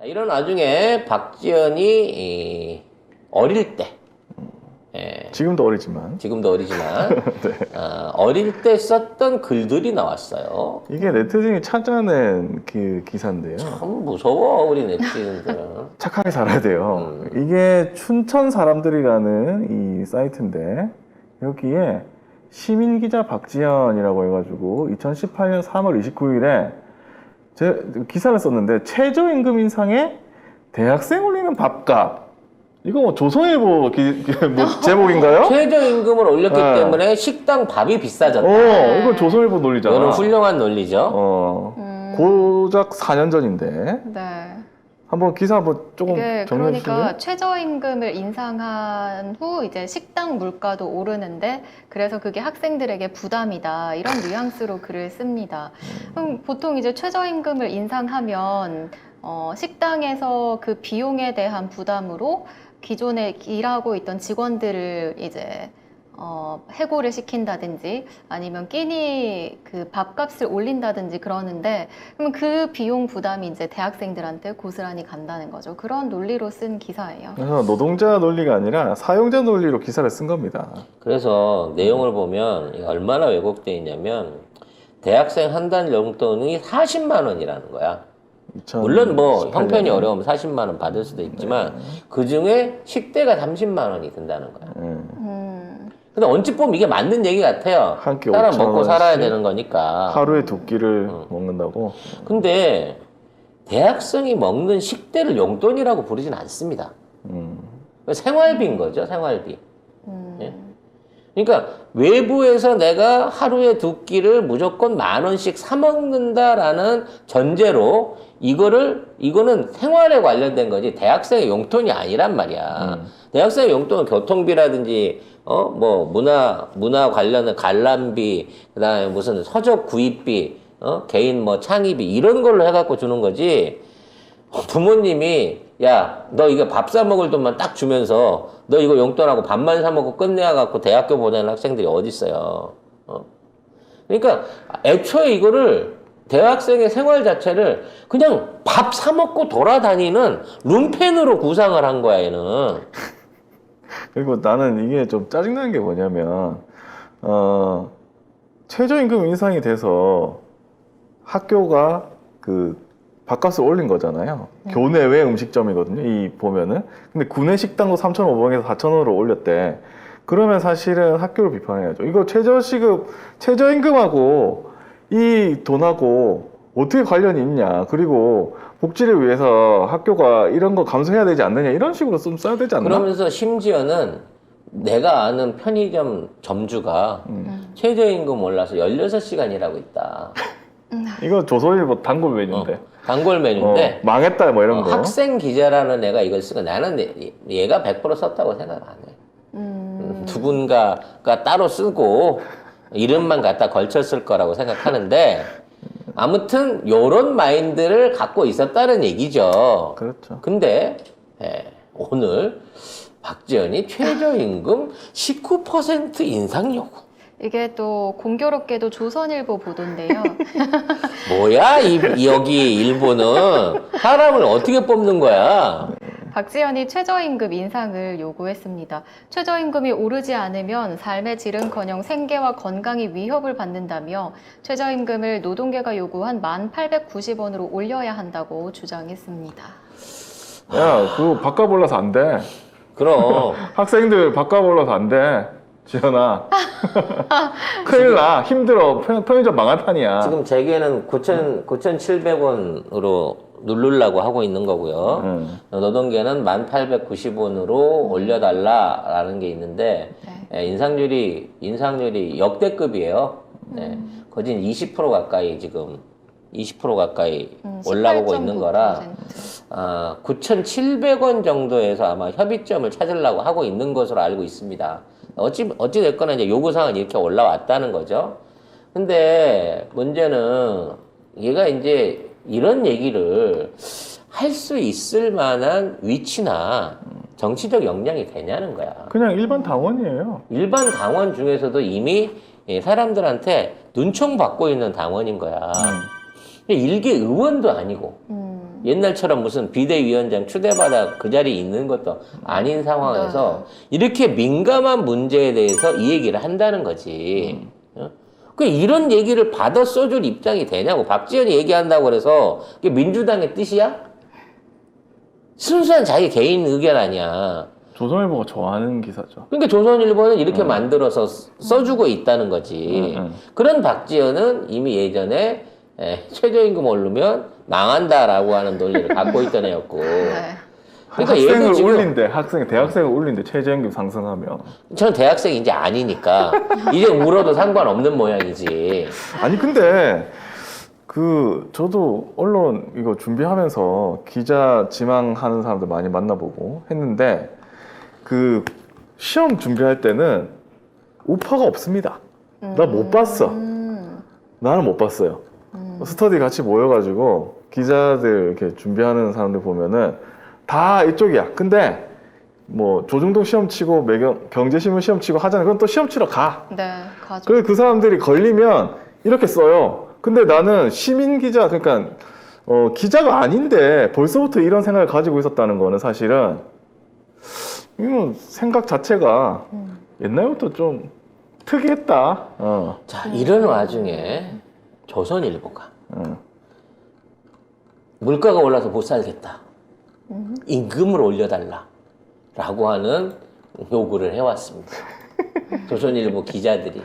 이런 와중에 박지원이 어릴 때, 지금도 어리지만 지금도 어리지만 네. 어릴 때 썼던 글들이 나왔어요. 이게 네티즌이 찾아낸 그 기사인데요. 참 무서워 우리 네티즌들은. 착하게 살아야 돼요. 이게 춘천 사람들이라는 이 사이트인데 여기에 시민기자 박지연이라고 해가지고 2018년 3월 29일에 제 기사를 썼는데 최저임금 인상에 대학생 올리는 밥값. 이거 뭐 조선일보 뭐 제목인가요? 최저임금을 올렸기 네. 때문에 식당 밥이 비싸졌다. 이거 조선일보 논리잖아. 이거는 훌륭한 논리죠. 고작 4년 전인데. 네. 한번 기사 한번 조금 이게 정리해 그러니까 주실래요? 최저임금을 인상한 후 이제 식당 물가도 오르는데 그래서 그게 학생들에게 부담이다 이런 뉘앙스로 글을 씁니다. 그럼 보통 이제 최저임금을 인상하면 식당에서 그 비용에 대한 부담으로 기존에 일하고 있던 직원들을 이제 해고를 시킨다든지 아니면 끼니 그 밥값을 올린다든지 그러는데 그러면 그 비용 부담이 이제 대학생들한테 고스란히 간다는 거죠. 그런 논리로 쓴 기사예요. 그래서 노동자 논리가 아니라 사용자 논리로 기사를 쓴 겁니다. 그래서 내용을 보면 이게 얼마나 왜곡되어 있냐면 대학생 한 달 용돈이 40만 원이라는 거야. 물론 뭐 2018년에. 형편이 어려우면 40만 원 받을 수도 있지만 그 중에 식대가 30만 원이 든다는 거야. 근데 언뜻 보면 이게 맞는 얘기 같아요. 한 끼 사람 5,000 먹고 살아야 원씩 되는 거니까. 하루에 2끼를 먹는다고? 근데 대학생이 먹는 식대를 용돈이라고 부르진 않습니다. 생활비인 거죠, 생활비. 예? 그러니까 외부에서 내가 하루에 2끼를 무조건 10,000원씩 사 먹는다라는 전제로 이거는 생활에 관련된 거지 대학생의 용돈이 아니란 말이야. 대학생의 용돈은 교통비라든지 뭐 문화 관련된 관람비, 그다음에 무슨 서적 구입비, 개인 뭐 창의비 이런 걸로 해갖고 주는 거지. 부모님이 야, 너 이거 밥 사 먹을 돈만 딱 주면서 너 이거 용돈하고 밥만 사 먹고 끝내갖고 대학교 보내는 학생들이 어디 있어요? 그러니까 애초에 이거를 대학생의 생활 자체를 그냥 밥 사 먹고 돌아다니는 룸펜으로 구상을 한 거야, 얘는. 그리고 나는 이게 좀 짜증나는 게 뭐냐면 최저임금 인상이 돼서 학교가 그 밥값을 올린 거잖아요. 교내외 음식점이거든요. 이 보면은. 근데 구내 식당도 3,500원에서 4,000원으로 올렸대. 그러면 사실은 학교를 비판해야죠. 이거 최저임금하고 이 돈하고 어떻게 관련이 있냐. 그리고 복지를 위해서 학교가 이런 거 감수해야 되지 않느냐. 이런 식으로 좀 써야 되지 않나? 그러면서 심지어는 내가 아는 편의점 점주가 최저임금 올라서 16시간 일하고 있다. 이거 조선일보 단골 메뉴인데. 단골 메뉴인데 망했다 뭐 이런 거. 학생 기자라는 애가 이걸 쓰고 나는 얘가 100% 썼다고 생각 안 해. 누군가가 따로 쓰고 이름만 갖다 걸쳤을 거라고 생각하는데 아무튼 요런 마인드를 갖고 있었다는 얘기죠. 그렇죠. 근데 오늘 박지원이 최저임금 19% 인상 요구. 이게 또 공교롭게도 조선일보 보도인데요. 뭐야 여기 일본은 사람을 어떻게 뽑는 거야? 박지원이 최저임금 인상을 요구했습니다. 최저임금이 오르지 않으면 삶의 질은커녕 생계와 건강이 위협을 받는다며 최저임금을 노동계가 요구한 1,890원으로 올려야 한다고 주장했습니다. 야, 그거 밥값 올라서 안 돼. 그럼 학생들 밥값 올라서 안 돼. 지현아. 큰일 나. 힘들어. 편의점 망할 판이야. 지금 재계는 9,700원으로 누르려고 하고 있는 거고요. 노동계는 1,890원으로 올려달라라는 게 있는데 인상률이 역대급이에요. 거진 20% 가까이 지금 20% 가까이 올라오고 있는 거라 9,700원 정도에서 아마 협의점을 찾으려고 하고 있는 것으로 알고 있습니다. 어찌 됐거나 이제 요구사항은 이렇게 올라왔다는 거죠. 근데 문제는 얘가 이제 이런 얘기를 할 수 있을 만한 위치나 정치적 역량이 되냐는 거야. 그냥 일반 당원이에요. 일반 당원 중에서도 이미 사람들한테 눈총 받고 있는 당원인 거야. 일개 의원도 아니고 옛날처럼 무슨 비대위원장 추대받아 그 자리에 있는 것도 아닌 상황에서 이렇게 민감한 문제에 대해서 이 얘기를 한다는 거지. 그 이런 얘기를 받아 써줄 입장이 되냐고. 박지원이 얘기한다고 그래서 그게 민주당의 뜻이야? 순수한 자기 개인 의견 아니야. 조선일보가 좋아하는 기사죠. 그러니까 조선일보는 이렇게 만들어서 써주고 있다는 거지. 그런 박지원은 이미 예전에 최저임금 오르면 망한다라고 하는 논리를 갖고 있던 애였고. 네. 그러니까 얘도 학생을 지금 올린대. 대학생을 올린대. 최저임금 상승하면. 전 대학생이 이제 아니니까 이제 울어도 상관없는 모양이지. 아니 근데 저도 언론 이거 준비하면서 기자 지망하는 사람들 많이 만나보고 했는데 그 시험 준비할 때는 오퍼가 없습니다. 나 못 봤어. 나는 못 봤어요. 스터디 같이 모여가지고 기자들 이렇게 준비하는 사람들 보면은 다 이쪽이야. 근데 뭐 조중동 시험 치고 경제신문 시험 치고 하잖아요. 그건 또 시험 치러 가. 네, 가죠. 그래서 그 사람들이 걸리면 이렇게 써요. 근데 나는 시민 기자, 그러니까 기자가 아닌데 벌써부터 이런 생각을 가지고 있었다는 거는 사실은 이건 생각 자체가 옛날부터 좀 특이했다. 자, 이런 와중에 조선일보가 물가가 올라서 못 살겠다. 임금을 올려달라. 라고 하는 요구를 해왔습니다. 조선일보 기자들이.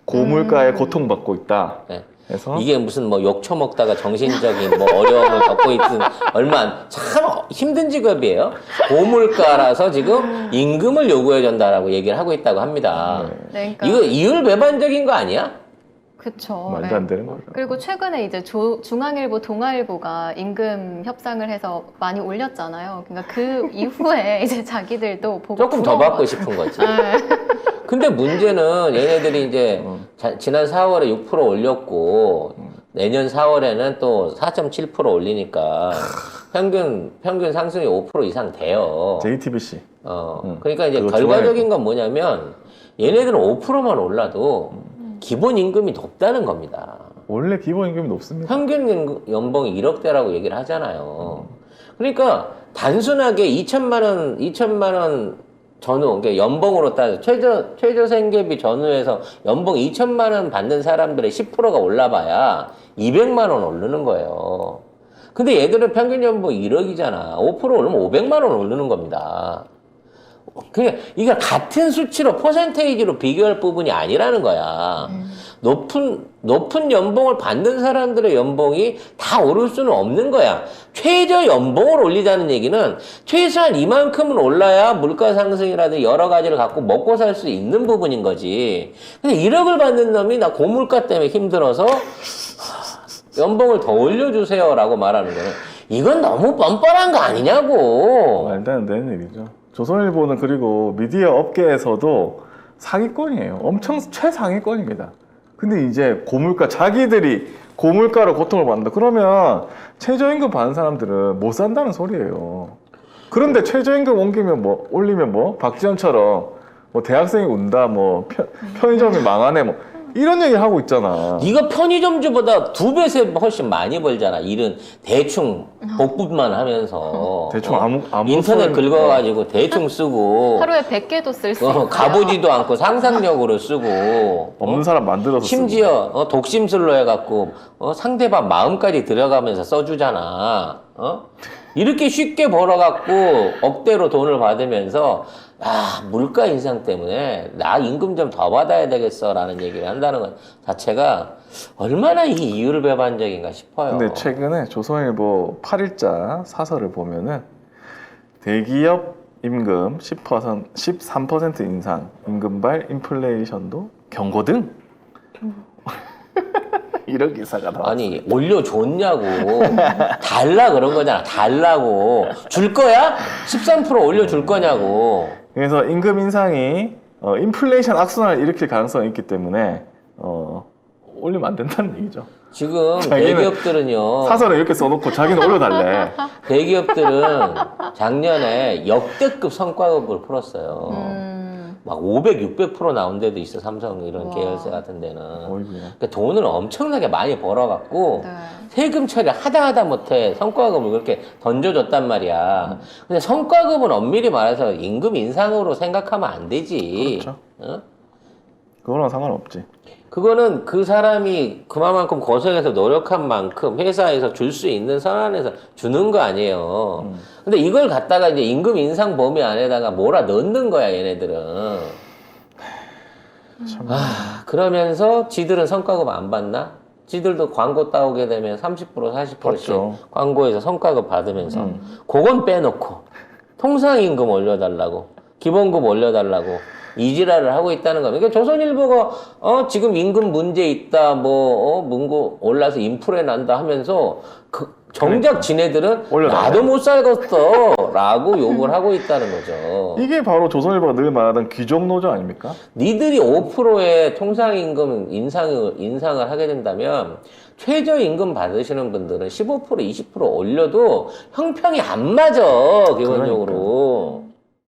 고물가에 고통받고 있다. 네. 그래서 이게 무슨 뭐 욕 처먹다가 정신적인 뭐 어려움을 겪고 있는 얼마 참 힘든 직업이에요. 고물가라서 지금 임금을 요구해 준다라고 얘기를 하고 있다고 합니다. 네, 그러니까 이거 이율배반적인 거 아니야? 그쵸. 말도 네. 안 되는 거죠. 그리고 최근에 이제 중앙일보, 동아일보가 임금 협상을 해서 많이 올렸잖아요. 그러니까 그 이후에 이제 자기들도 보고 조금 더 부러운 받고 거죠. 싶은 거지. 네. 근데 문제는 얘네들이 이제 지난 4월에 6% 올렸고 내년 4월에는 또 4.7% 올리니까 평균 상승이 5% 이상 돼요. JTBC. 그러니까 이제 그거 결과적인 건 뭐냐면 얘네들은 5%만 올라도 기본 임금이 높다는 겁니다. 원래 기본 임금이 높습니다. 평균 연봉이 1억대라고 얘기를 하잖아요. 그러니까 단순하게 2천만 원 전후, 그러니까 연봉으로 따져 최저 생계비 전후에서 연봉 2천만 원 받는 사람들의 10%가 올라봐야 200만 원 오르는 거예요. 근데 얘들은 평균 연봉 1억이잖아. 5% 오르면 500만 원 오르는 겁니다. 그게 이게 같은 수치로 퍼센테이지로 비교할 부분이 아니라는 거야. 높은 연봉을 받는 사람들의 연봉이 다 오를 수는 없는 거야. 최저 연봉을 올리자는 얘기는 최소한 이만큼은 올라야 물가 상승이라든지 여러 가지를 갖고 먹고 살 수 있는 부분인 거지. 근데 1억을 받는 놈이 나 고물가 때문에 힘들어서 연봉을 더 올려주세요라고 말하는 거는 이건 너무 뻔뻔한 거 아니냐고. 말도 안 되는 얘기죠. 조선일보는 그리고 미디어 업계에서도 상위권이에요. 엄청 최상위권입니다. 근데 이제 자기들이 고물가로 고통을 받는다. 그러면 최저임금 받는 사람들은 못 산다는 소리예요. 그런데 최저임금 올리면 박지원처럼 대학생이 운다, 편의점이 망하네, 이런 얘기 하고 있잖아. 네가 편의점주보다 2배, 3배 훨씬 많이 벌잖아. 일은 대충 복붙만 하면서. 대충 아무 인터넷 긁어가지고 대충 쓰고. 하루에 100개도 쓸 수 있어요. 가보지도 않고 상상력으로 쓰고. 없는 사람 만들어서 심지어 독심술로 해갖고 상대방 마음까지 들어가면서 써주잖아. 이렇게 쉽게 벌어갖고 억대로 돈을 받으면서 물가 인상 때문에 나 임금 좀 더 받아야 되겠어라는 얘기를 한다는 것 자체가 얼마나 이 이율배반적인가 싶어요. 근데 최근에 조선일보 8일자 사설을 보면은 대기업 임금 13% 인상, 임금발 인플레이션도 경고등 이런 기사가 나왔어요. 아니 올려줬냐고 달라 그런 거잖아. 달라고 줄 거야? 13% 올려줄 거냐고. 그래서 임금 인상이 인플레이션 악순환을 일으킬 가능성이 있기 때문에 올리면 안 된다는 얘기죠. 지금 자기는 대기업들은요. 사설에 이렇게 써놓고 자기는 올려달래. 대기업들은 작년에 역대급 성과급을 풀었어요. 막 500, 600% 나온 데도 있어. 삼성 이런 와. 계열사 같은 데는. 어이구야. 그러니까 돈을 엄청나게 많이 벌어갖고 네. 세금 처리 하다 못해 성과급을 그렇게 던져줬단 말이야. 근데 성과급은 엄밀히 말해서 임금 인상으로 생각하면 안 되지. 그렇죠. 어? 그거랑 상관없지. 그거는 그 사람이 그만큼 고생해서 노력한 만큼 회사에서 줄 수 있는 선안에서 주는 거 아니에요. 근데 이걸 갖다가 이제 임금 인상 범위 안에다가 몰아 넣는 거야, 얘네들은. 참. 그러면서 지들은 성과급 안 받나? 지들도 광고 따오게 되면 30%, 40%씩 받죠. 광고에서 성과급 받으면서 그건 빼놓고 통상임금 올려달라고 기본급 올려달라고 이지랄을 하고 있다는 겁니다. 그러니까 조선일보가 지금 임금 문제 있다 문고 올라서 인플레 난다 하면서 정작 지네들은 올려달라. 나도 못 살겠어 라고 욕을 하고 있다는 거죠. 이게 바로 조선일보가 늘 말하던 귀족노조 아닙니까? 니들이 5%의 통상임금 인상을 하게 된다면 최저임금 받으시는 분들은 15%, 20% 올려도 형평이 안 맞아, 기본적으로.